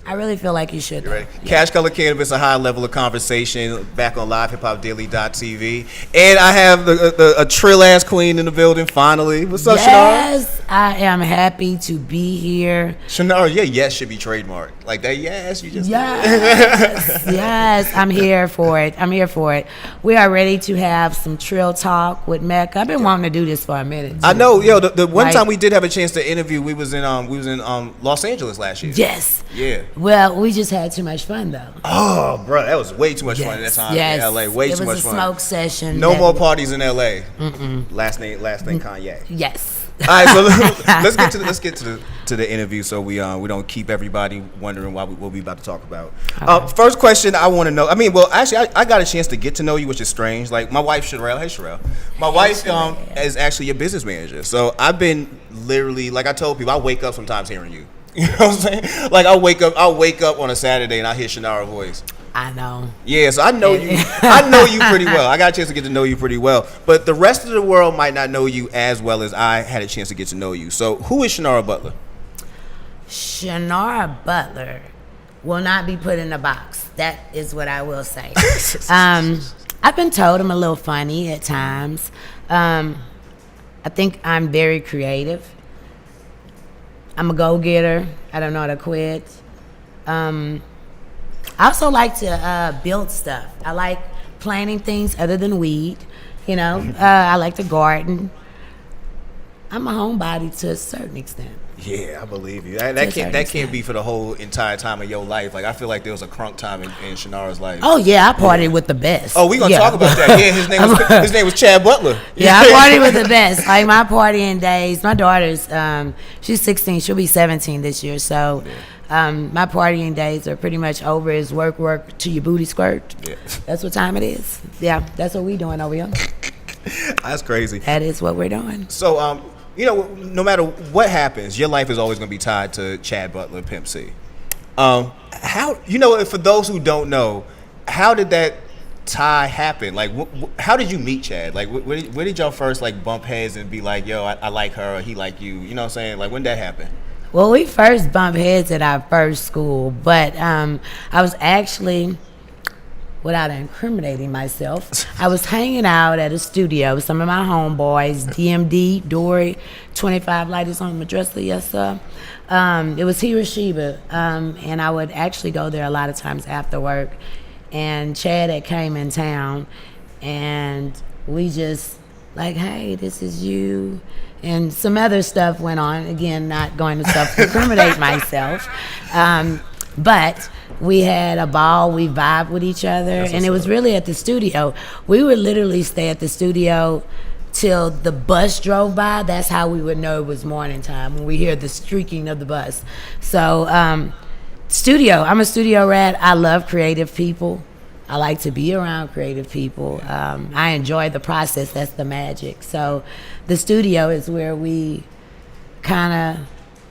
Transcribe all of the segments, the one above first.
I really feel like you should. You ready? Yeah. Cash Color Cannabis, a high level of conversation, back on live hiphopdaily.tv. And I have a Trill ass queen in the building finally. What's up, Chinara? Yes, I am happy to be here. Chinara, yeah, yes should be trademarked. Like that, yes, you just Yes, yes, I'm here for it. I'm here for it. We are ready to have some Trill talk with Mecca. I've been wanting to do this for a minute. I know, yo. The one time we did have a chance to interview, we was in Los Angeles last year. Yes. Yeah. Well, we just had too much fun though. Oh, bro, that was way too much fun at that time in LA. Way too much fun. It was a smoke session. No more parties in LA. Last name Kanye. Yes. All right, so let's get to the interview, so we don't keep everybody wondering what we about to talk about. Okay. First question I want to know. I mean, well, actually, I got a chance to get to know you, which is strange. Like my wife, Sherelle. Hey, Sherelle. My wife is actually your business manager. So I've been literally, like I told people, I wake up sometimes hearing you. You know what I'm saying? Like I'll wake up on a Saturday and I hear Chinara's voice. I know. Yeah, so I know you. I know you pretty well. I got a chance to get to know you pretty well. But the rest of the world might not know you as well as I had a chance to get to know you. So who is Chinara Butler? Chinara Butler will not be put in a box. That is what I will say. I've been told I'm a little funny at times. I think I'm very creative. I'm a go-getter. I don't know how to quit. I also like to build stuff. I like planting things other than weed. You know, I like to garden. I'm a homebody to a certain extent. Yeah, I believe you. That can't be for the whole entire time of your life. Like I feel like there was a crunk time in Chinara's life. Oh yeah, I partied with the best. Oh, we gonna talk about that. Yeah, his name was Chad Butler. Yeah, I partied with the best. Like my partying days. My daughter's she's 16. She'll be 17 this year. So my partying days are pretty much over. Is work to your booty squirt. Yeah. That's what time it is. Yeah, that's what we doing over here. That's crazy. That is what we're doing. So you know, no matter what happens, your life is always going to be tied to Chad Butler, Pimp C. How, you know, for those who don't know, how did that tie happen? Like, how did you meet Chad? Like, where did y'all first, like, bump heads and be like, yo, I like her, or he like you? You know what I'm saying? Like, when did that happen? Well, we first bumped heads at our first school, but I was actually, without incriminating myself, I was hanging out at a studio with some of my homeboys, DMD, Dory, 25 Lighters on Madressa, yes sir. It was Hiroshima, and I would actually go there a lot of times after work. And Chad had came in town, and we just like, hey, this is you. And some other stuff went on, again, not going to self-incriminate myself. But we had a ball, we vibed with each other, and it was really at the studio. We would literally stay at the studio till the bus drove by. That's how we would know it was morning time, when we hear the streaking of the bus. So studio, I'm a studio rat. I love creative people. I like to be around creative people. I enjoy the process. That's the magic. So the studio is where we kind of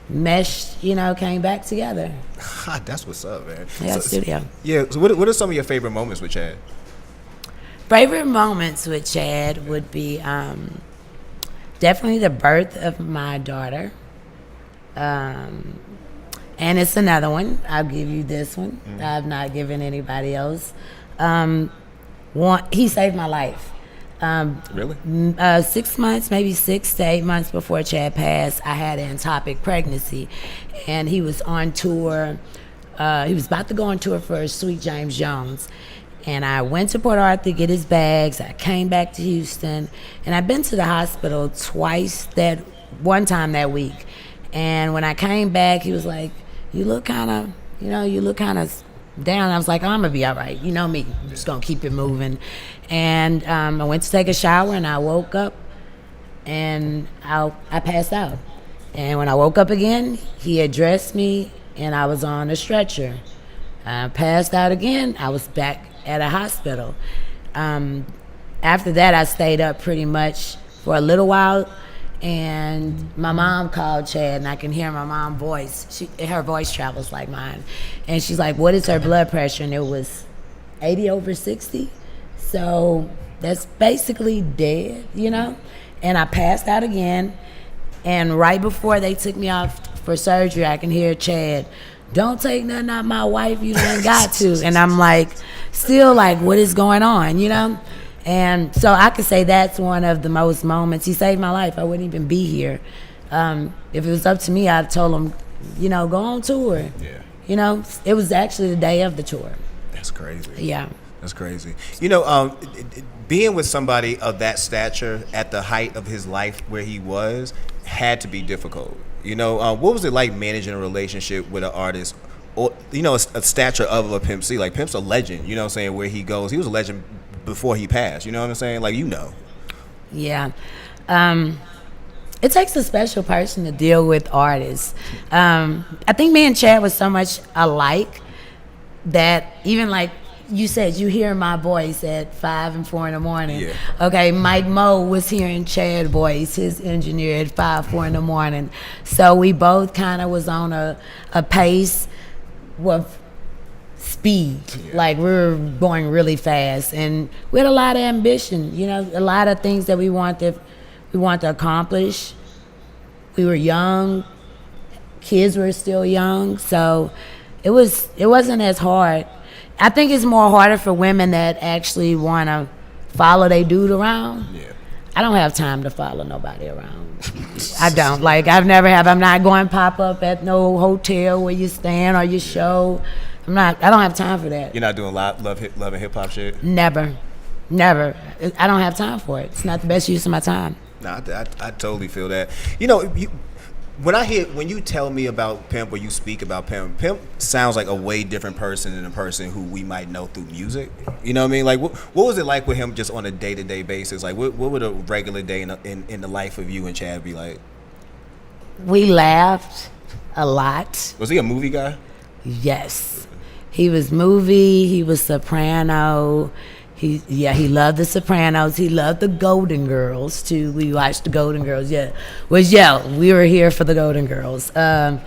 meshed, you know, came back together. That's what's up, man. Yeah, studio. Yeah, so what are some of your favorite moments with Chad? Favorite moments with Chad would be definitely the birth of my daughter. And it's another one. I'll give you this one. I've not given anybody else. He saved my life. Really? 6 months, maybe 6 to 8 months before Chad passed, I had an ectopic pregnancy, and he was on tour. He was about to go on tour for Sweet James Jones, and I went to Port Arthur to get his bags. I came back to Houston, and I've been to the hospital twice. One time that week, and when I came back, he was like, "You look kind of, down." I was like, "I'm gonna be all right. You know me. I'm just gonna keep it moving." And I went to take a shower, and I woke up, and I passed out. And when I woke up again, he had dressed me, and I was on a stretcher. I passed out again. I was back at a hospital. After that, I stayed up pretty much for a little while. And my mom called Chad, and I can hear my mom's voice. Her voice travels like mine. And she's like, "What is her blood pressure?" And it was 80/60. So that's basically dead, you know? And I passed out again. And right before they took me off for surgery, I can hear Chad, don't take nothing out my wife, you ain't got to. And I'm like, still like, what is going on, you know? And so I could say that's one of the most moments. He saved my life. I wouldn't even be here. If it was up to me, I'd told him, you know, go on tour. Yeah. You know, it was actually the day of the tour. That's crazy. Yeah. That's crazy. You know, being with somebody of that stature at the height of his life where he was had to be difficult. You know, what was it like managing a relationship with an artist, or, you know, a stature of a Pimp C? Like, Pimp's a legend, you know what I'm saying, where he goes. He was a legend before he passed, you know what I'm saying? Like, you know. Yeah. It takes a special person to deal with artists. I think me and Chad was so much alike that even like you said, you hear my voice at 5 and 4 in the morning. Yeah. Okay, Mike Moe was hearing Chad's voice, his engineer, at 5, 4 in the morning. So we both kind of was on a pace with speed. Yeah. Like, we were going really fast, and we had a lot of ambition. You know, a lot of things that we want to accomplish. We were young, kids were still young, so it wasn't as hard. I think it's more harder for women that actually want to follow their dude around. Yeah. I don't have time to follow nobody around. I don't. Like, I've never have. I'm not going pop up at no hotel where you stand or your show. I don't have time for that. You're not doing love and hip hop shit? Never. I don't have time for it. It's not the best use of my time. No, I totally feel that. You know, when you tell me about Pimp or you speak about Pimp sounds like a way different person than a person who we might know through music. You know what I mean? Like, what was it like with him just on a day-to-day basis? Like, what would a regular day in the life of you and Chad be like? We laughed a lot. Was he a movie guy? Yes. He was movie, he was soprano. He loved the Sopranos. He loved the Golden Girls too. We watched the Golden Girls. We were here for the Golden Girls. The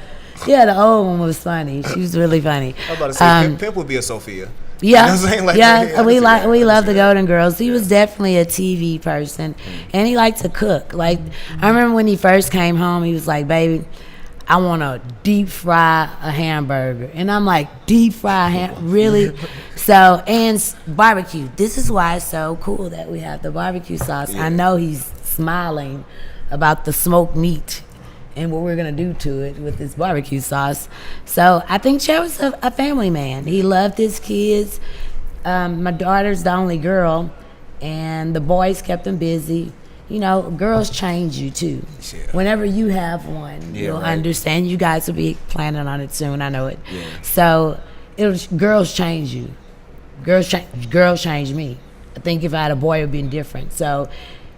old one was funny. She was really funny. I was about to say, Pimp would be a Sophia. Yeah, you know what I'm saying? Like, we love the Golden Girls. He was definitely a TV person, and he liked to cook. Like, I remember when he first came home, he was like, "Baby, I want to deep fry a hamburger." And I'm like, deep fry really? So, and barbecue. This is why it's so cool that we have the barbecue sauce. Yeah. I know he's smiling about the smoked meat and what we're going to do to it with this barbecue sauce. So I think Chad was a family man. He loved his kids. My daughter's the only girl, and the boys kept him busy. You know, girls change you too. Yeah. Whenever you have one, you'll understand. You guys will be planning on it soon. I know it. Yeah. So girls change you. Girls change me. I think if I had a boy, it would be different. So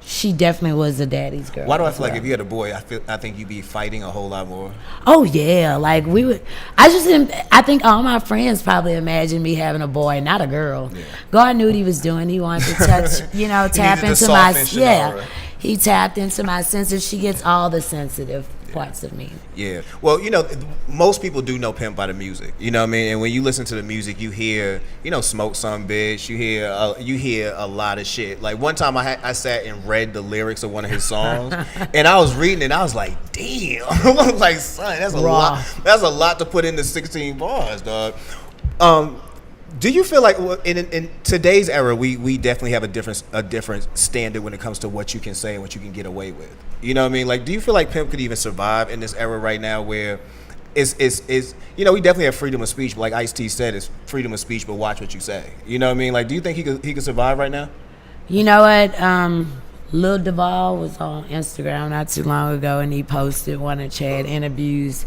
she definitely was a daddy's girl. Why do I feel like if you had a boy, I think you'd be fighting a whole lot more? Oh yeah, like we would. I think all my friends probably imagined me having a boy, not a girl. Yeah. God knew what he was doing. He wanted to touch, tap into my He tapped into my senses. She gets all the sensitive parts of me. Yeah. Well, most people do know Pimp by the music. You know what I mean? And when you listen to the music, you hear, Smoke Some Bitch. You hear a lot of shit. Like, one time I sat and read the lyrics of one of his songs, and I was reading it, and I was like, damn. I was like, son, that's a lot. That's a lot to put into 16 bars, dog. Do you feel like in today's era, we definitely have a different standard when it comes to what you can say and what you can get away with? You know what I mean? Like, do you feel like Pimp could even survive in this era right now where we definitely have freedom of speech, but like Ice-T said, it's freedom of speech, but watch what you say. You know what I mean? Like, do you think he could survive right now? You know what? Lil Duval was on Instagram not too long ago, and he posted one of Chad interviews,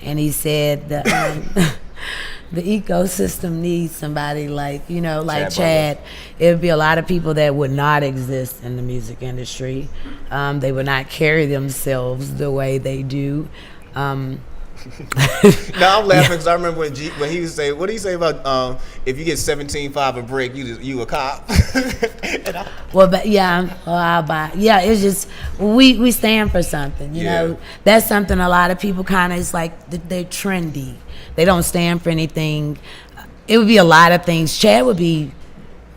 and he said that the ecosystem needs somebody like Chad. It would be a lot of people that would not exist in the music industry. They would not carry themselves the way they do. No, I'm laughing because I remember when he was saying, what did he say about if you get 17.5 a brick, you a cop? I'll buy. Yeah, it's just we stand for something. You know, that's something a lot of people kind of, it's like they're trendy. They don't stand for anything. It would be a lot of things. Chad would be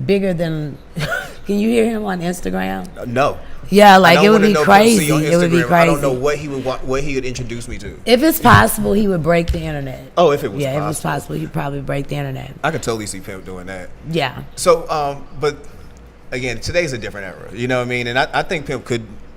bigger than Can you hear him on Instagram? No. Yeah, like I it would wanna be know crazy. Pimp C on It would be Instagram. crazy. I don't know what he would introduce me to. If it's possible, he would break the internet. Oh, if it was yeah, possible. if it was possible, he'd probably break the internet. I could totally see Pimp doing that. Yeah. So, but again, today's a different era. You know what I mean? And I think Pimp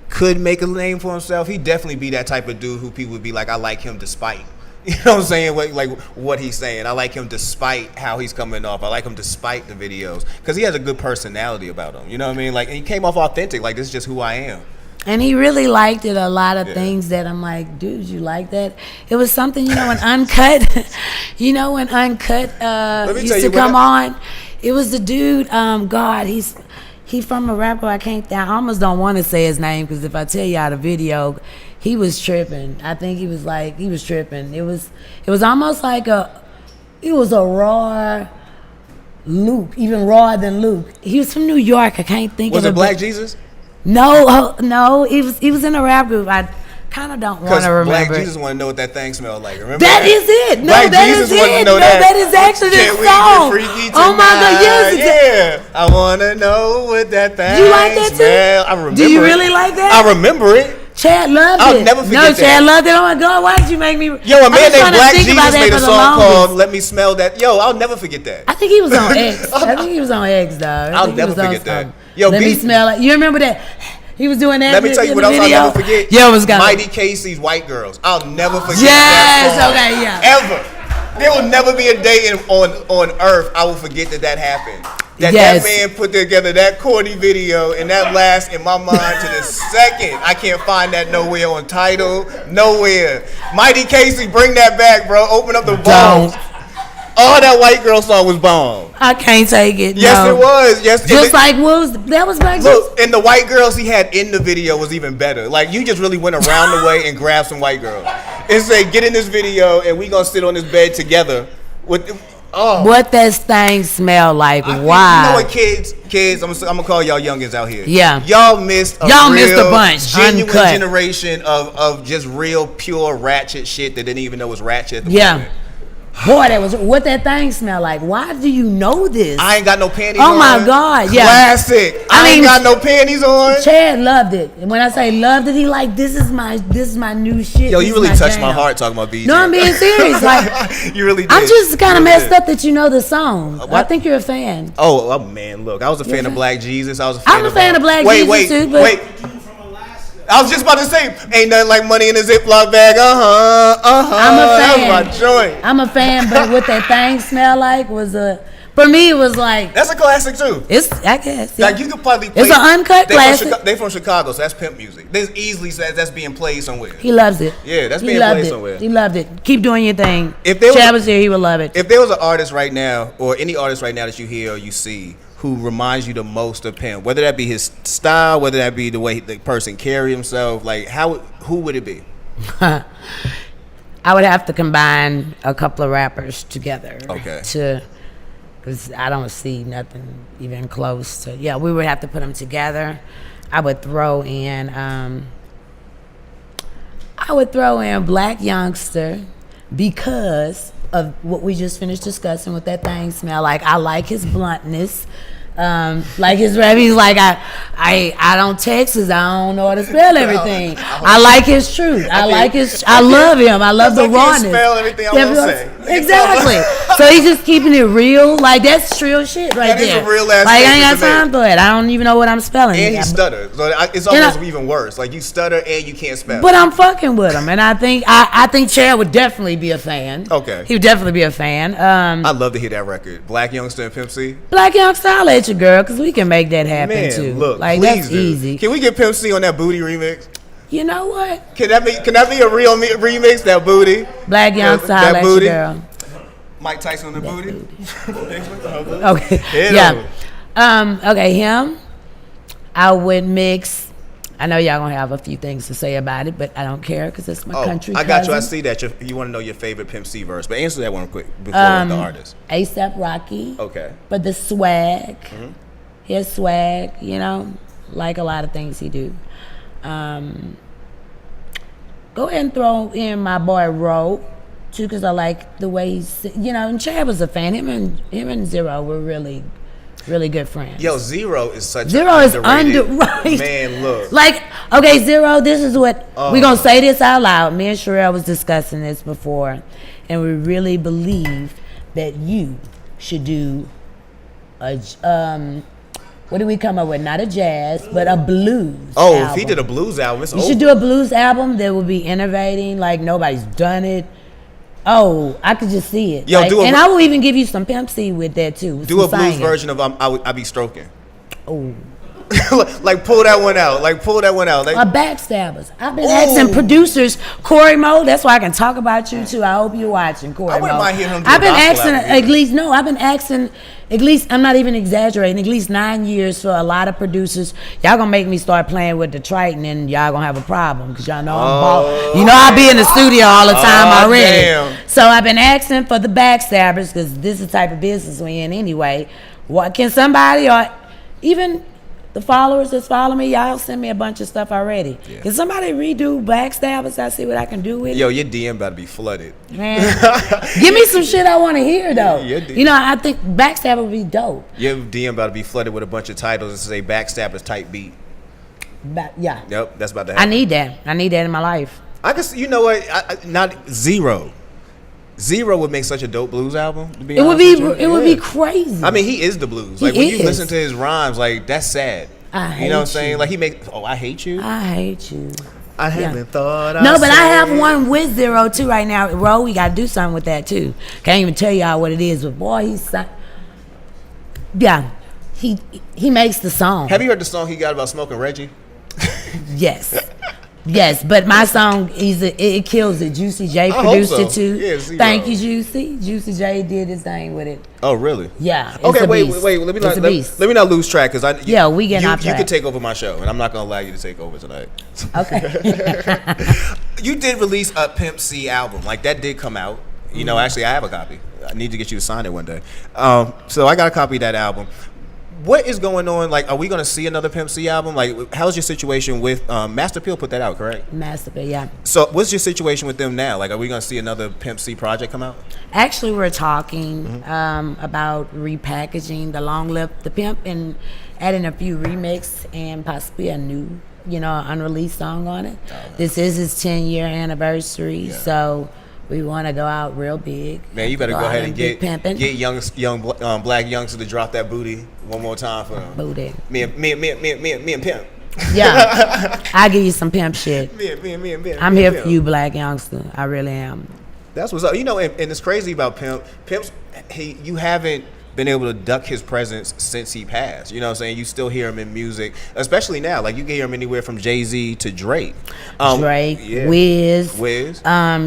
could make a name for himself. He'd definitely be that type of dude who people would be like, I like him despite. You know what I'm saying? Like what he's saying. I like him despite how he's coming off. I like him despite the videos because he has a good personality about him. You know what I mean? Like, and he came off authentic. Like, this is just who I am. And he really liked it. A lot of things that I'm like, dude, you like that? It was something, when Uncut, when Uncut used to come on. It was the dude. God, he from a rapper. I almost don't want to say his name because if I tell y'all the video, he was tripping. I think he was tripping. It was almost like it was a raw Luke, even rawer than Luke. He was from New York. I can't think of it. Was it Black Jesus? No, he was in a rap group. I kind of don't want to remember. Black Jesus want to know what that thing smelled like. Remember that is it. No, Black that Jesus is it. want to know No, that. that is actually the Can't song. we get freaky Oh my God, yes. Yeah. I want to know what that thing Do you like that smell. too? I remember Do you it. really like that? I remember it. Chad loved it. I'll never forget that. No, Chad loved it. Oh my God, why did you make me? Yo, a man named Black Jesus made a song called longest. Let Me Smell That. Yo, I'll never forget that. I think he was on X. I think he was on X, dog. I'll never forget that. Yo, Let me smell it. You remember that? He was doing that. Let me tell you what else I'll never forget. Yeah, it was got Mighty Casey's White Girls. I'll never forget yes, that song. okay, yeah. Ever. There will never be a day on earth I will forget that happened. That man put together that corny video and that lasts in my mind to the second. I can't find that nowhere on Tidal, nowhere. Mighty Casey, bring that back, bro. Open up the vault. Oh, that White Girl song was bomb. I can't take it. Yes, it was. Yes, just like that was Black Jesus. Look, and the white girls he had in the video was even better. Like, you just really went around the way and grabbed some white girls and say, "Get in this video, and we gonna sit on this bed together." What that thing smell like? Why? You know what, kids? I'm gonna call y'all youngins out here. Yeah, y'all missed a bunch. Genuine Uncut. generation of just real pure ratchet shit that didn't even know was ratchet. At the moment. Boy, that was what that thing smelled like. Why do you know this? I ain't got no panties on. Oh my God, yeah. Classic. I ain't got no panties on. Chad loved it. And when I say loved it, he like, this is my new shit. Yo, you really touched my heart talking about BJ. No, I'm being serious. Like, you really did. I'm just kind of messed up that you know the song. I think you're a fan. Oh man, look, I was a fan of Black Jesus. I was a fan of Black Jesus too. Wait. I was just about to say, ain't nothing like money in a Ziploc bag. I'm a fan. That's my joint. I'm a fan, but what that thing smell like was for me, it was like. That's a classic too. I guess. Yeah. Like, you could probably play. It's an uncut classic. They from Chicago, so that's Pimp music. There's easily says that's being played somewhere. He loves it. Yeah, that's being played somewhere. He loved it. Keep doing your thing. If there Chad was here, he would love it. If there was an artist right now, or any artist right now that you hear or you see, who reminds you the most of Pimp, whether that be his style, whether that be the way the person carry himself, like who would it be? I would have to combine a couple of rappers together. Okay. Because I don't see nothing even close to. Yeah, we would have to put them together. I would throw in Black Youngster because of what we just finished discussing, what that thing smell like. I like his bluntness. Like his rap, he's like, I don't text because I don't know how to spell everything. I like his truth. I love him. I love the rawness. I spell everything I want to say. Exactly. So he's just keeping it real. Like, that's Trill shit right there. That is a real ass. Like, I ain't got time for it. I don't even know what I'm spelling. And he stutters. So it's almost even worse. Like, you stutter and you can't spell. But I'm fucking with him, and I think Chad would definitely be a fan. Okay. He would definitely be a fan. I'd love to hear that record. Black Youngster and Pimp C. Black Youngster, I'll let you, girl, because we can make that happen too. Look, like, please that's do. easy. Can we get Pimp C on that Booty remix? You know what? Can that be a real remix? That Booty. Black Youngster, I'll let you, girl. Mike Tyson on the Booty. Okay. Yeah. Okay, him. I would mix. I know y'all gonna have a few things to say about it, but I don't care because it's my country. I got you. I see that you want to know your favorite Pimp C verse, but answer that one quick before the artist. A$AP Rocky. Okay. But the swag, his swag, like a lot of things he do. Go ahead and throw in my boy Ro too, because I like the way he's, and Chad was a fan. Him and Zero were really really good friends. Yo, Zero is such Zero is underrated. right. Man, look. Like, okay, Zero, this is what we're gonna say this out loud. Me and Sherelle was discussing this before, and we really believe that you should do a what did we come up with? Not a jazz, but a blues. Oh, album. if he did a blues album, it's you over. should do a blues album that would be innovating, like nobody's done it. Oh, I could just see it. Yo, like, do a, and I will even give you some Pimp C with that too. Do a blues singing. version of I Be Stroking. Oh. Like pull that one out. Like pull that one out. Like, Backstabbers. I've been asking producers, Corey Mo. That's why I can talk about you too. I hope you're watching, Corey Mo. I wouldn't mind hearing him do I've been a gospel asking album at least. No, I've been asking at least. I'm not even exaggerating. At least 9 years for a lot of producers. Y'all gonna make me start playing with the Triton, and y'all gonna have a problem because y'all know I'm ball. You know I be in the studio all the time already. Damn. So I've been asking for the Backstabbers because this is the type of business we in anyway. What can somebody or even the followers that's following me, y'all send me a bunch of stuff already. Yeah. Can somebody redo Backstabbers? I see what I can do with it. Yo, your DM about to be flooded. Man, give me some shit I want to hear though. Yeah, you know, I think Backstabber would be dope. Your DM about to be flooded with a bunch of titles that say Backstabbers type beat. Yeah. Yep, that's about to happen. I need that. I need that in my life. I guess you know what? Not Zero. Zero would make such a dope blues album. To be It would honest be. with you. It would be crazy. I mean, he is the blues. Like when you listen to his rhymes, like that's sad. I hate you know what I'm saying? you. Like he make. Oh, I hate you. I hate you. I haven't thought. No, but I have one with Zero too right now. Ro, we got to do something with that too. Can't even tell y'all what it is, but boy, he makes the song. Have you heard the song he got about smoking Reggie? Yes. Yes, but my song it kills it. Juicy J produced it too. Yeah, Thank you, Juicy. Juicy J did his thing with it. Oh, really? Yeah. It's Okay, a wait. beast. Let me It's a beast. let me not lose track because we getting off You track. can take over my show, and I'm not gonna allow you to take over tonight. Okay. You did release a Pimp C album, like that did come out. You know, actually, I have a copy. I need to get you to sign it one day. So I got a copy of that album. What is going on? Like, are we going to see another Pimp C album? Like, how's your situation with Master Pill put that out, correct? Master Pill, yeah. So what's your situation with them now? Like, are we going to see another Pimp C project come out? Actually, we're talking about repackaging the Pimp and adding a few remix and possibly a new, unreleased song on it. Oh, this is his 10-year anniversary, so we want to go out real big. Man, you better go ahead and get young black youngsters to drop that booty one more time for them. Booty. Me and Pimp. Yeah, I'll give you some Pimp shit. Me and Pimp. I'm here for you, black youngster. I really am. That's what's up. You know, and it's crazy about Pimp. You haven't been able to duck his presence since he passed. You know what I'm saying? You still hear him in music, especially now. Like you can hear him anywhere from Jay-Z to Drake. Wiz,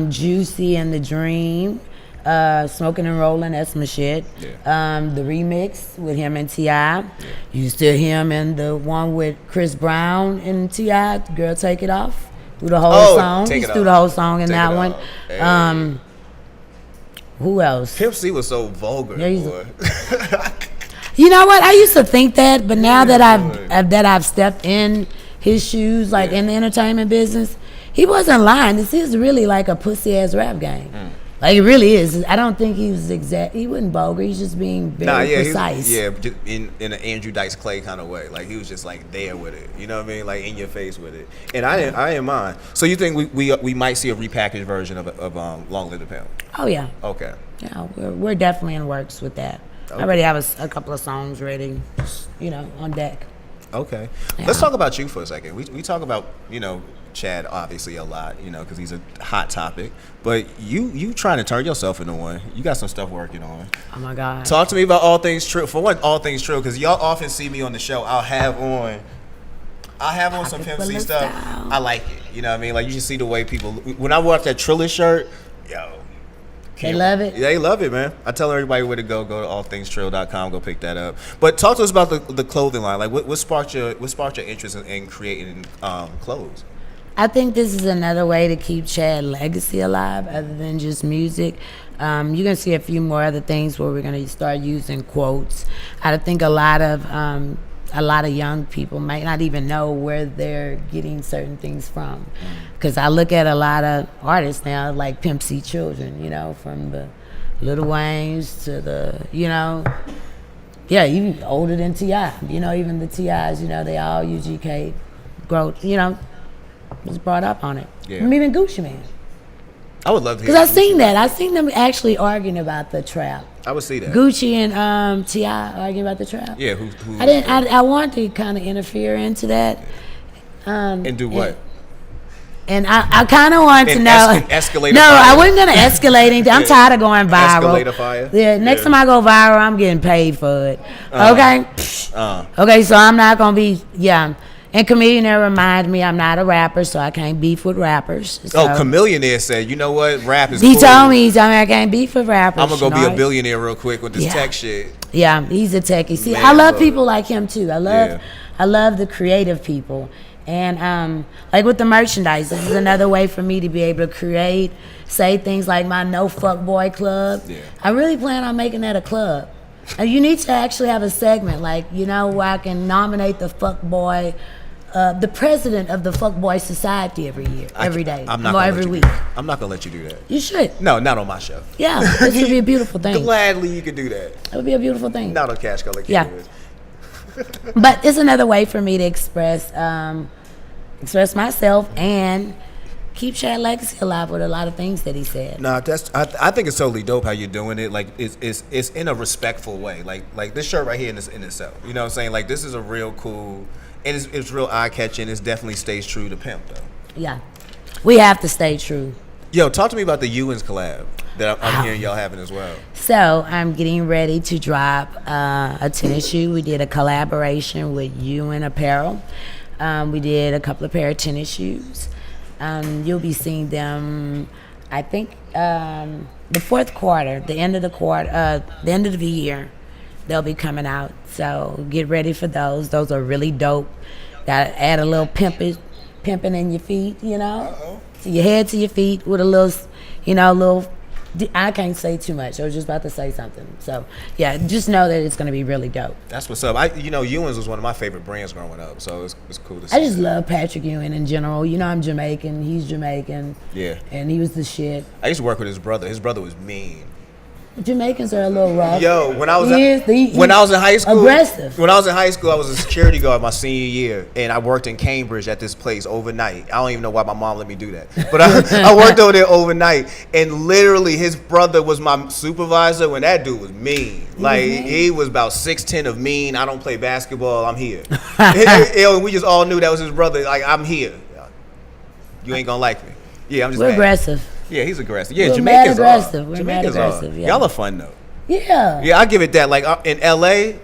Juicy and the Dream, Smoking and Rolling, that's my shit. Yeah. The remix with him and T.I. You still hear him in the one with Chris Brown and T.I., Girl Take It Off. Through the whole song. He's through the whole song in that one. Hey. Who else? Pimp C was so vulgar. Boy. You know what? I used to think that, but now that I've stepped in his shoes, like in the entertainment business, he wasn't lying. This is really like a pussy ass rap game. Like it really is. I don't think he was he wasn't vulgar. He's just being very precise. Just in an Andrew Dice Clay kind of way. Like he was just like there with it. You know what I mean? Like in your face with it. And I didn't mind. So you think we might see a repackaged version of Long Live the Pimp? Oh yeah. Okay. Yeah, we're definitely in works with that. Okay. I already have a couple of songs ready, on deck. Okay. Yeah. Let's talk about you for a second. We talk about, Chad obviously a lot, because he's a hot topic. But you trying to turn yourself into one. You got some stuff working on. Oh my God. Talk to me about All Things Trill. For one, All Things Trill, because y'all often see me on the show. I'll have on some Pimp C stuff. I like it. You know what I mean? Like you just see the way people. When I watch that Triller shirt, they love it. Yeah, they love it, man. I tell everybody where to go. Go to allthingstrill.com. Go pick that up. But talk to us about the clothing line. Like, what sparked your interest in creating clothes? I think this is another way to keep Chad legacy alive, other than just music. You're gonna see a few more other things where we're gonna start using quotes. I think a lot of young people might not even know where they're getting certain things from. Because I look at a lot of artists now, like Pimp C Children, from the Lil Waynes to the, Yeah, even older than T.I. You know, even the T.I.s, you know, they all UGK growth, you know, was brought up on it. Yeah. Even Gucci Man. I would love to hear Because I seen that. I seen them actually arguing about the trap. I would see that. Gucci and T.I. arguing about the trap. Yeah, I wanted to kind of interfere into that. And do what? And I kind of wanted to know. Escalate. No, I wasn't gonna escalate anything. I'm tired of going viral. Escalate a fire. Yeah, next time I go viral, I'm getting paid for it. Okay. Okay, so I'm not gonna be. Yeah. And Chameleonaire reminded me I'm not a rapper, so I can't beef with rappers. So. Chameleonaire said, you know what, rap is He cool. told me I can't beef with rappers. I'm gonna go be a billionaire real quick with this tech shit. Yeah, he's a techie. See, Man, I love people like him too. I love the creative people. And like with the merchandise, this is another way for me to be able to create, say things like my No Fuck Boy Club. Yeah. I really plan on making that a club. And you need to actually have a segment, like, you know, where I can nominate the fuck boy, the president of the Fuckboy Society every day, every week. I'm not gonna let you do that. You should. No, not on my show. Yeah, this would be a beautiful thing. Gladly you could do that. It would be a beautiful thing. Not on CashColorCannabis. Yeah. But it's another way for me to express myself and keep Shad legacy alive with a lot of things that he said. Nah, I think it's totally dope how you're doing it. Like it's in a respectful way. Like this shirt right here in itself. You know what I'm saying? Like this is a real cool. And it's real eye-catching. It definitely stays true to Pimp, though. Yeah. We have to stay true. Yo, talk to me about the Ewins collab that I'm hearing y'all having as well. So, I'm getting ready to drop a tennis shoe. We did a collaboration with Ewin Apparel. We did a couple of pair of tennis shoes. You'll be seeing them, I think, the fourth quarter, the end of the year. They'll be coming out, so get ready for those. Those are really dope. Gotta add a little pimping in your feet, you know, to your head to your feet with a little, you know, I can't say too much. I was just about to say something. So yeah, just know that it's gonna be really dope. That's what's up. Ewins was one of my favorite brands growing up, so it's cool to see. I just love Patrick Ewing in general. You know, I'm Jamaican. He's Jamaican. Yeah. And he was the shit. I used to work with his brother. His brother was mean. Jamaicans are a little rough. Yo, when I was in high school, aggressive. When I was in high school, I was a security guard my senior year, and I worked in Cambridge at this place overnight. I don't even know why my mom let me do that, but I worked over there overnight, and literally his brother was my supervisor. When that dude was mean, like he was about 6'10" of mean. I don't play basketball. I'm here. We just all knew that was his brother. Like, I'm here. You ain't gonna like me. Yeah, I'm just. We're aggressive. Yeah, he's aggressive. Yeah, We're Jamaicans aggressive. are. We're Jamaicans aggressive. are. Yeah. Y'all are fun though. Yeah. Yeah, I give it that. Like in LA,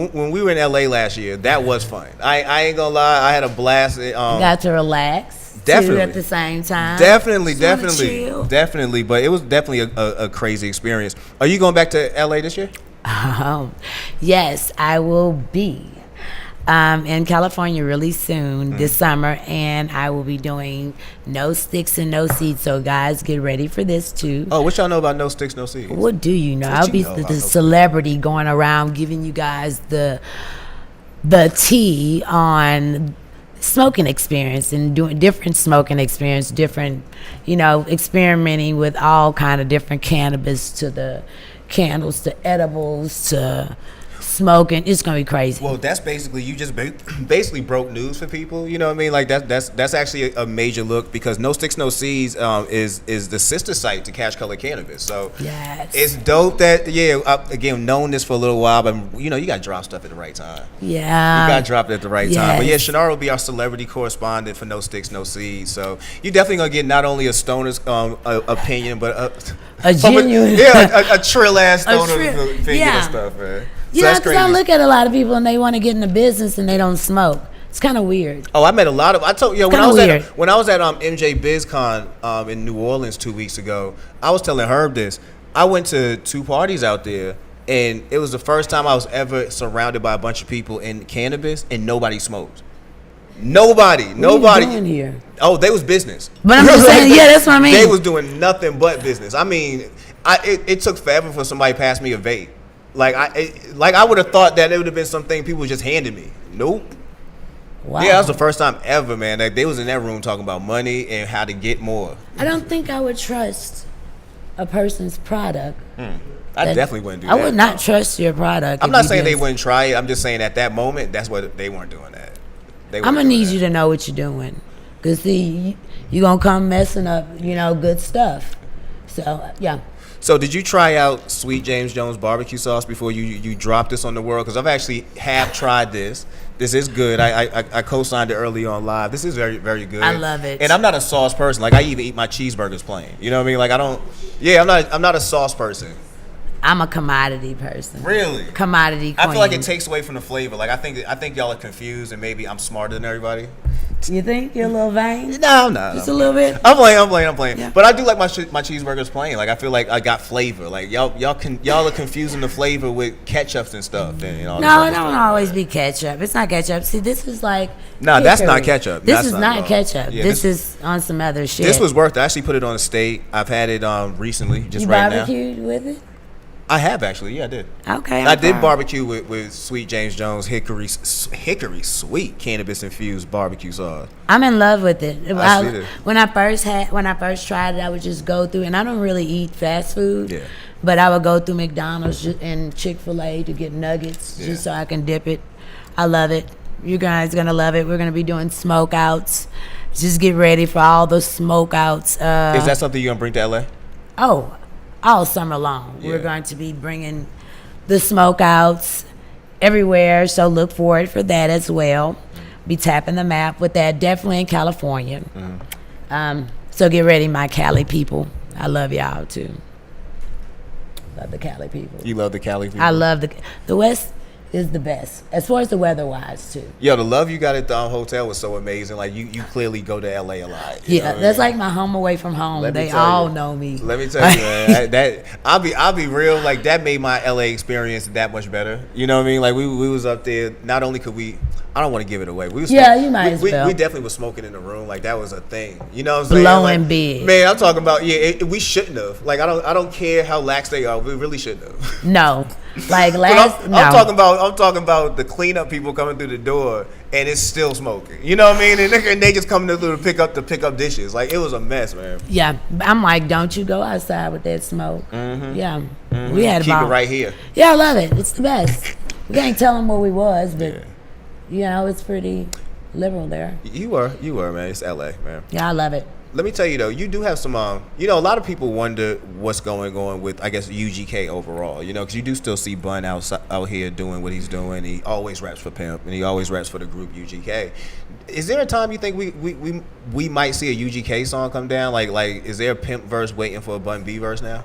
when we were in LA last year, that was fun. I ain't gonna lie, I had a blast. Got to relax. Definitely. Too, at the same time. Definitely. But it was definitely a crazy experience. Are you going back to LA this year? Yes, I will be. In California really soon this summer, and I will be doing No Sticks and No Seeds. So guys, get ready for this too. Oh, what y'all know about No Sticks, No Seeds? What do you know? I'll be the celebrity going around giving you guys the tea on smoking experience and doing different smoking experience, different, you know, experimenting with all kind of different cannabis, to the candles, to edibles, to smoking. It's gonna be crazy. Well, that's basically, you just basically broke news for people. You know what I mean? Like that's actually a major look, because No Sticks No Seeds is the sister site to CashColorCannabis. So yes, it's dope that again, known this for a little while, but you know, you got to drop stuff at the right time. Yeah, you got to drop it at the right time. But yeah, Chinara will be our celebrity correspondent for No Sticks No Seeds. So you're definitely gonna get not only a stoner's opinion, but a genuine, a Trill ass stoner's opinion and stuff, man. You know, because I look at a lot of people and they want to get in the business and they don't smoke. It's kind of weird. Oh, I met a lot of. I told you when I was at MJ BizCon in New Orleans 2 weeks ago. I was telling Herb this. I went to 2 parties out there, and it was the first time I was ever surrounded by a bunch of people in cannabis, and nobody smoked. Nobody. What are you doing here? Oh, they was business. But I'm just saying, yeah, that's what I mean. They was doing nothing but business. I mean, it took forever for somebody to pass me a vape. Like I would have thought that it would have been something people just handed me. Nope. Wow. Yeah, that was the first time ever, man. Like, they was in that room talking about money and how to get more. I don't think I would trust a person's product. I definitely wouldn't do that. I would not trust your product. I'm not saying they wouldn't try it. I'm just saying at that moment, that's what they weren't doing that. I'm gonna need you to know what you're doing, cause see, you gonna come messing up, good stuff. So yeah. So did you try out Sweet James Jones barbecue sauce before you dropped this on the world? Because I've actually tried this. This is good. I co-signed it early on live. This is very, very good. I love it. And I'm not a sauce person. Like I even eat my cheeseburgers plain. You know what I mean? Like I don't. Yeah, I'm not a sauce person. I'm a commodity person. Really? Commodity queen. I feel like it takes away from the flavor. Like I think y'all are confused, and maybe I'm smarter than everybody. You think you're a little vain? No, I'm not. Just a little bit. I'm playing. Yeah. But I do like my cheeseburgers plain. Like I feel like I got flavor. Like y'all are confusing the flavor with ketchups and stuff. And, no, it don't always be ketchup. It's not ketchup. See, this is like. No, that's not ketchup. This is not ketchup. Yeah, this is on some other shit. This was worth it. I actually put it on a steak. I've had it recently, just you right now. You barbecued with it? I have actually. Yeah, I did. Okay. I did barbecue with Sweet James Jones hickory sweet cannabis infused barbecue sauce. I'm in love with it. I when I first tried it, I would just go through, and I don't really eat fast food. Yeah. But I would go through McDonald's and Chick-fil-A to get nuggets just so I can dip it. I love it. You guys gonna love it. We're gonna be doing smoke outs. Just get ready for all the smoke outs. Is that something you're gonna bring to LA? Oh, all summer long. Yeah. We're going to be bringing the smoke outs everywhere, so look forward for that as well. Be tapping the map with that, definitely in California. So get ready, my Cali people. I love y'all too. Love the Cali people. You love the Cali people? I love the West is the best as far as the weather-wise too. Yo, the love you got at the hotel was so amazing. Like you clearly go to LA a lot. Yeah, that's like my home away from home. They all know me. Let me tell you, man, that I'll be real. Like that made my LA experience that much better. You know what I mean? Like we was up there. Not only could we, I don't want to give it away. We was you might as well. We definitely was smoking in the room. Like that was a thing. You know what I'm saying? Blowing like, big. Man, I'm talking about we shouldn't have. Like I don't care how lax they are. We really shouldn't have. No. Like I'm talking about the cleanup people coming through the door and it's still smoking. You know what I mean? And they just coming through to pick up dishes. Like it was a mess, man. Yeah, I'm like, don't you go outside with that smoke. Yeah, we had keep it right here. Yeah, I love it. It's the best. We can't tell them where we was, but it's pretty liberal there. You were, man. It's LA, man. Yeah, I love it. Let me tell you though, you do have some. A lot of people wonder what's going on with, I guess, UGK overall. Because you do still see Bun out here doing what he's doing. He always raps for Pimp, and he always raps for the group UGK. Is there a time you think we might see a UGK song come down? Like, is there a Pimp verse waiting for a Bun B verse now?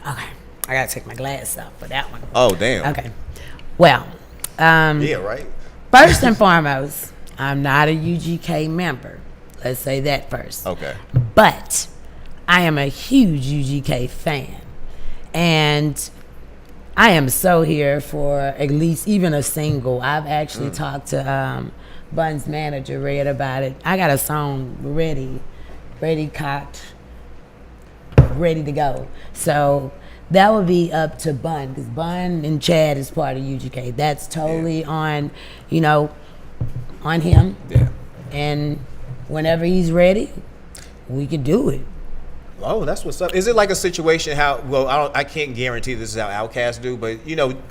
Okay, I gotta take my glasses off for that one. Oh damn. Okay. Well. Yeah. Right. First and foremost, I'm not a UGK member. Let's say that first. Okay. But I am a huge UGK fan. And I am so here for at least even a single. I've actually talked to Bun's manager, Red, about it. I got a song ready, cocked, ready to go. So that would be up to Bun, because Bun and Chad is part of UGK. That's totally on him. Yeah. And whenever he's ready, we can do it. Oh, that's what's up. Is it like a situation I can't guarantee this is how Outkast do, but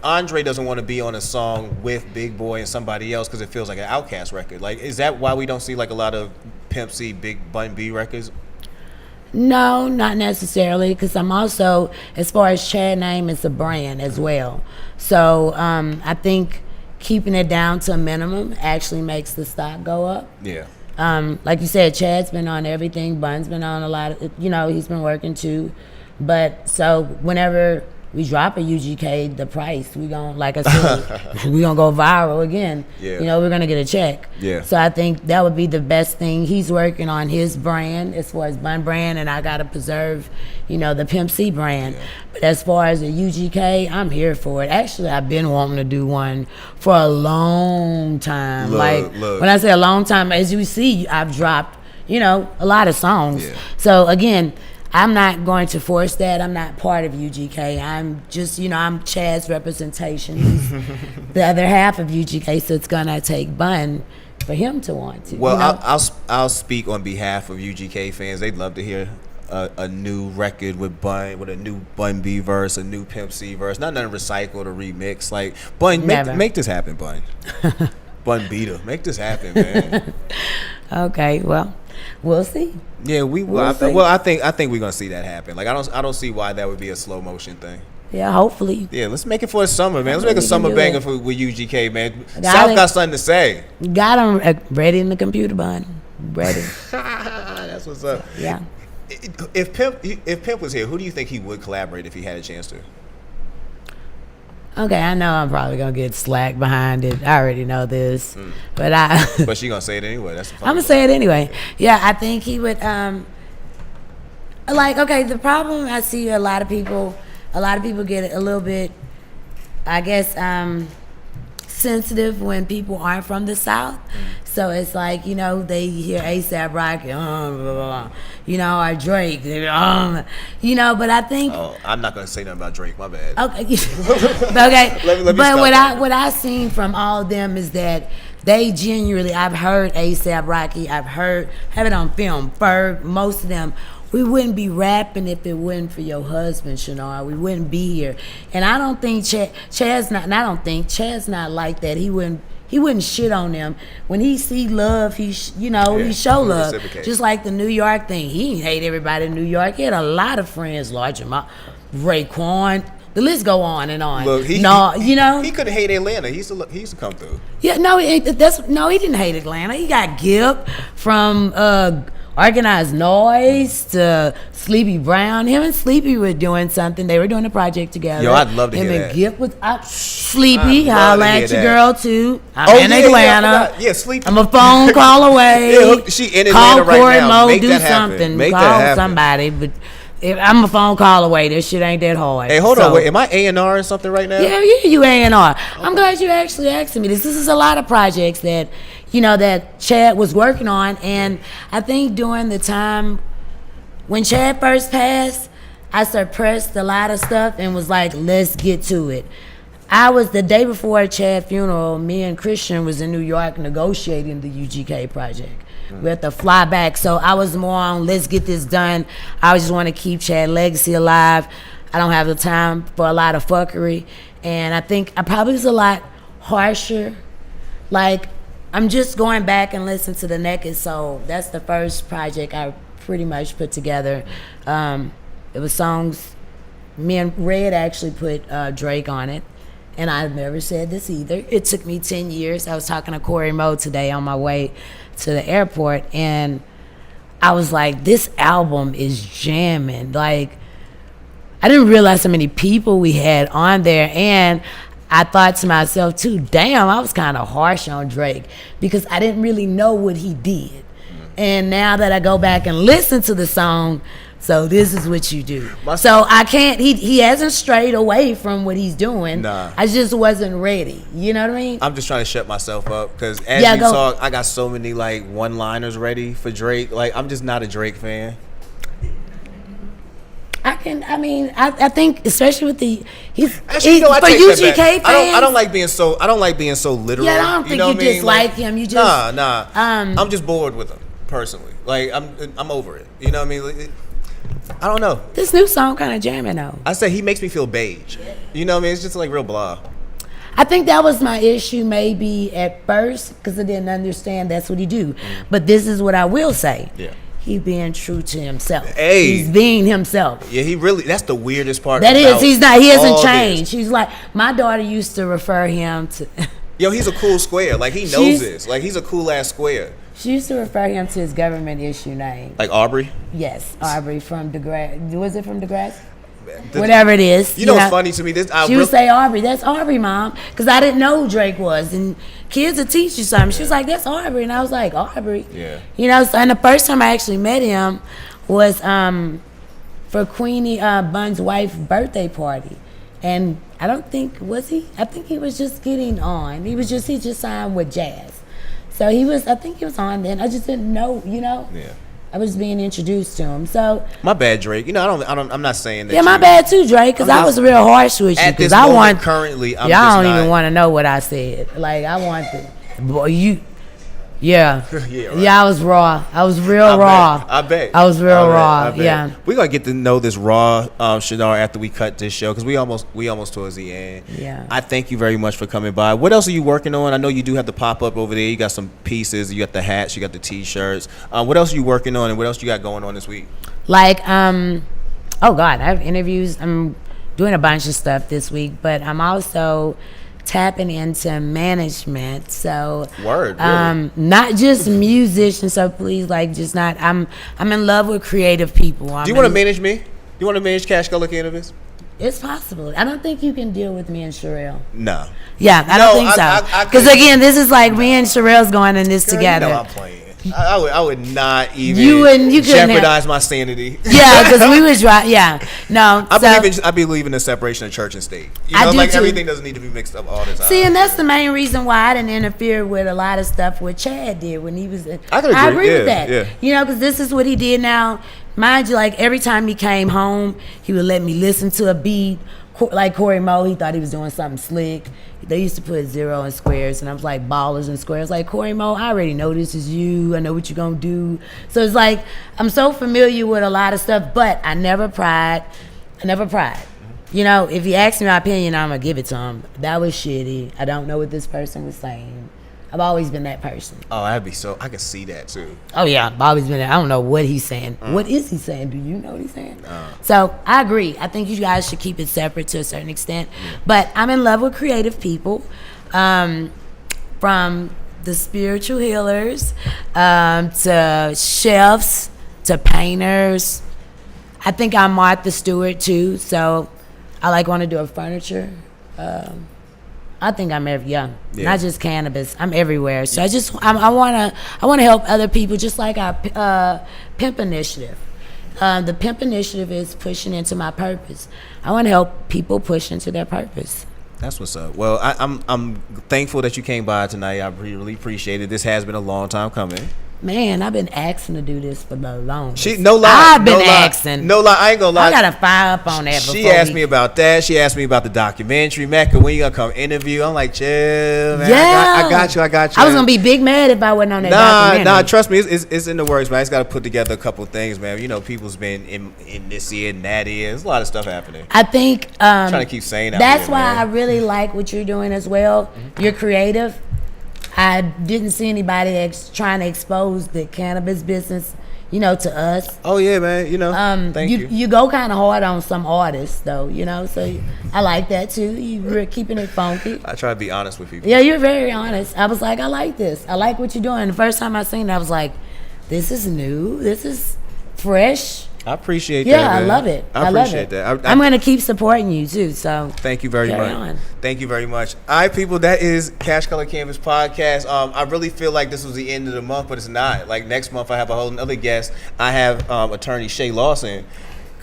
Andre doesn't want to be on a song with Big Boy and somebody else because it feels like an Outkast record. Like, is that why we don't see like a lot of Pimp C, Big Bun B records? No, not necessarily, because I'm also, as far as Chad name, it's a brand as well. So I think keeping it down to a minimum actually makes the stock go up. Yeah. Like you said, Chad's been on everything. Bun's been on a lot of, he's been working too. But so whenever we drop a UGK, the price, we gonna, like I said, we gonna go viral again. Yeah. We're gonna get a check. Yeah. So I think that would be the best thing. He's working on his brand as far as Bun brand, and I gotta preserve, the Pimp C brand. Yeah. But as far as the UGK, I'm here for it. Actually, I've been wanting to do one for a long time. Look. When I say a long time, as you see, I've dropped, a lot of songs. Yeah. So again, I'm not going to force that. I'm not part of UGK. I'm just, I'm Chad's representation. He's the other half of UGK, so it's going to take Bun for him to want to. Well, I'll speak on behalf of UGK fans. They'd love to hear a new record with Bun, with a new Bun B verse, a new Pimp C verse, not nothing recycled or remixed. Like Bun, make this happen, Bun. Bun Beater, make this happen, man. Okay, well, we'll see. Yeah, we'll see. I think we're gonna see that happen. Like I don't see why that would be a slow motion thing. Yeah, hopefully. Yeah, let's make it for the summer, man. Let's make a summer banger with UGK, man. South got something to say. Got him ready in the computer, Bun. Ready. That's what's up. Yeah. If Pimp was here, who do you think he would collaborate if he had a chance to? Okay, I know I'm probably gonna get slack behind it. I already know this, but But she gonna say it anyway. That's the I'm gonna say it anyway. Yeah, I think he would. Like, okay, the problem I see a lot of people get a little bit, I guess, sensitive when people aren't from the South. So it's like, you know, they hear A$AP Rocky, blah, blah, blah, you know, or Drake, you know, but I think. Oh, I'm not gonna say nothing about Drake. My bad. Okay. Okay. Let me but what I seen from all of them is that they genuinely, I've heard A$AP Rocky, have it on film, Ferg, most of them. We wouldn't be rapping if it wasn't for your husband, Chinara. We wouldn't be here. And I don't think Chad's not like that. He wouldn't shit on them. When he see love, he show love. Just like the New York thing. He didn't hate everybody in New York. He had a lot of friends, large amount. Raekwon. The list go on and on. Look, he couldn't hate Atlanta. He used to come through. Yeah, he didn't hate Atlanta. He got Gipp from Organized Noise to Sleepy Brown. Him and Sleepy were doing something. They were doing a project together. Yo, I'd love to hear that. Him and Gipp was out. Sleepy, holla at your girl too. I'm in Atlanta. Yeah, Sleepy. I'm a phone call away. Yeah, she in Atlanta right now. Call Corey Mo, Make do that happen. something. Make Call that happen. somebody. But if I'm a phone call away. This shit ain't that hard. Hey, hold on. Wait, am I A&R or something right now? Yeah, you A&R. I'm glad you actually asking me this. This is a lot of projects that, that Chad was working on. And I think during the time when Chad first passed, I suppressed a lot of stuff and was like, let's get to it. I was, the day before Chad's funeral, me and Christian was in New York negotiating the UGK project. We had to fly back. So I was more on, let's get this done. I just want to keep Chad's legacy alive. I don't have the time for a lot of fuckery. And I think I probably was a lot harsher. Like, I'm just going back and listening to The Naked Soul. That's the first project I pretty much put together. It was songs, me and Red actually put Drake on it. And I've never said this either. It took me 10 years. I was talking to Corey Mo today on my way to the airport, and I was like, this album is jamming. Like, I didn't realize how many people we had on there, and I thought to myself too, damn, I was kind of harsh on Drake because I didn't really know what he did. And now that I go back and listen to the song, so this is what you do. So I can't, he hasn't strayed away from what he's doing. Nah. I just wasn't ready. You know what I mean? I'm just trying to shut myself up because as you talk, I got so many like one-liners ready for Drake. Like, I'm just not a Drake fan. I think especially with the I take UGK that back. fans. I don't like being so literal. Yeah, I don't think you dislike him. You just nah. I'm just bored with him personally. Like, I'm over it. You know what I mean? I don't know. This new song kind of jamming though. I say he makes me feel beige. You know what I mean? It's just like real blah. I think that was my issue maybe at first because I didn't understand that's what he do. But this is what I will say. Yeah. He being true to himself. Hey. He's being himself. Yeah, he really, that's the weirdest part. That is, he hasn't changed. He's like, my daughter used to refer him to. Yo, he's a cool square. Like, he knows this. Like, he's a cool ass square. She used to refer him to his government issue name. Like Aubrey? Yes, Aubrey from Degrassi. Was it from Degrassi? Whatever it is. You know what's funny to me? She would say Aubrey. That's Aubrey, Mom. Because I didn't know who Drake was. And kids would teach you something. She was like, that's Aubrey. And I was like, Aubrey? Yeah. And the first time I actually met him was for Queenie Bun's wife's birthday party. And I don't think, was he? I think he was just getting on. He just signed with Jazz. So I think he was on then. I just didn't know, Yeah. I was being introduced to him. So my bad, Drake. I'm not saying that. Yeah, my bad too, Drake, because I was real harsh with you. At this moment, currently, y'all don't even want to know what I said. Like, I want the boy, Yeah. Yeah, right. Yeah, I was raw. I was real raw. I bet. I was real I bet. raw. Yeah. We're gonna get to know this raw Chinara after we cut this show because we almost towards the end. Yeah. I thank you very much for coming by. What else are you working on? I know you do have the pop up over there. You got some pieces. You got the hats. You got the t-shirts. What else are you working on, and what else you got going on this week? Like, oh God, I have interviews. I'm doing a bunch of stuff this week, but I'm also tapping into management. So Word, really? Not just musicians. So please, like, just not. I'm in love with creative people. Do you want to manage me? Do you want to manage CashColorCannabis? It's possible. I don't think you can deal with me and Sherelle. No. Yeah, I don't think so. Because again, this is like me and Sherelle's going in this together. You know I'm playing. I would not even you jeopardize my sanity. Yeah, because we was right. Yeah, no. I believe in the separation of church and state. You know, like everything doesn't need to be mixed up all the time. See, and that's the main reason why I didn't interfere with a lot of stuff what Chad did when he was. I agree with that. Yeah. You know, because this is what he did now. Mind you, like every time he came home, he would let me listen to a beat. Like Corey Moe, he thought he was doing something slick. They used to put 0 and squares, and I was like, ballers and squares. Like, Corey Moe, I already know this is you. I know what you're going to do. So it's like, I'm so familiar with a lot of stuff, but I never pried. You know, if he asks me my opinion, I'm going to give it to him. That was shitty. I don't know what this person was saying. I've always been that person. Oh, I can see that too. Oh yeah, I've always been that. I don't know what he's saying. What is he saying? Do you know what he's saying? So I agree. I think you guys should keep it separate to a certain extent. But I'm in love with creative people, from the spiritual healers to chefs to painters. I think I'm Martha Stewart too. So I want to do a furniture. I think I'm not just cannabis. I'm everywhere. So I want to help other people, just like our Pimp initiative. The Pimp initiative is pushing into my purpose. I want to help people push into their purpose. That's what's up. Well, I'm thankful that you came by tonight. I really appreciate it. This has been a long time coming. Man, I've been asking to do this for the longest. No lie. I've been asking. No lie. I ain't gonna lie. I gotta fire up on that. She asked me about that. She asked me about the documentary. Mecca, when you gonna come interview? I'm like, chill, man. Yeah. I got you. I was gonna be big mad if I wasn't on that documentary. Nah. Trust me, it's in the works, man. I just gotta put together a couple things, man. You know, people's been in this year and that year. There's a lot of stuff happening. I think I'm trying to keep saying that. That's why I really like what you're doing as well. You're creative. I didn't see anybody trying to expose the cannabis business, to us. Oh yeah, man. Thank you. You go kind of hard on some artists, though. So I like that too. You're keeping it funky. I try to be honest with people. Yeah, you're very honest. I was like, I like this. I like what you're doing. The first time I seen it, I was like, this is new. This is fresh. I appreciate that. Yeah, I love it. I appreciate that. I'm going to keep supporting you too. So thank you very much. On. Thank you very much. All right, people, that is CashColorCannabis podcast. I really feel like this was the end of the month, but it's not. Like next month, I have a whole other guest. I have attorney Shay Lawson.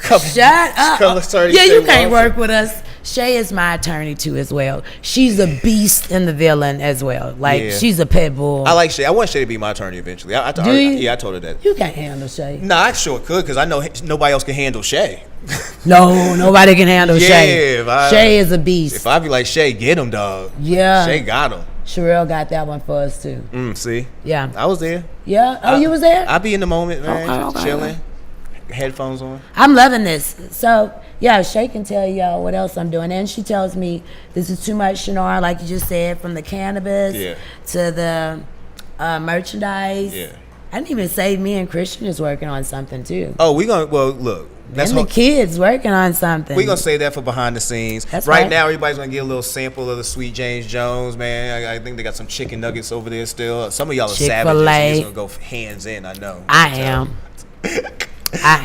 Shut up. Yeah, you can't work with us. Shay is my attorney too as well. She's a beast and the villain as well. She's a pit bull. I like Shay. I want Shay to be my attorney eventually. Do you? Yeah, I told her that. You can't handle Shay. Nah, I sure could because I know nobody else can handle Shay. No, nobody can handle Shay. Shay is a beast. If I be like, Shay, get him, dog. Yeah. Shay got him. Sherelle got that one for us too. See? Yeah. I was there. Yeah? Oh, you was there? I be in the moment, man. Okay. Chilling. Headphones on. I'm loving this. So yeah, Shay can tell y'all what else I'm doing, and she tells me this is too much Chinara, like you just said, from the cannabis to the merchandise. Yeah. I didn't even say me and Christian is working on something too. Oh, look. That's the kids working on something. We're gonna say that for behind the scenes. That's right now, everybody's gonna get a little sample of the Sweet James Jones, man. I think they got some chicken nuggets over there still. Some of y'all are savages. You're gonna go hands in. I know. I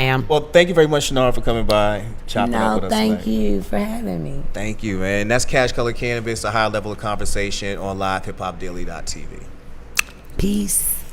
am. Well, thank you very much, Chinara, for coming by, chopping up with us thank tonight. you for having me. Thank you, man. That's CashColorCannabis, a high level of conversation on livehiphopdaily.tv. Peace.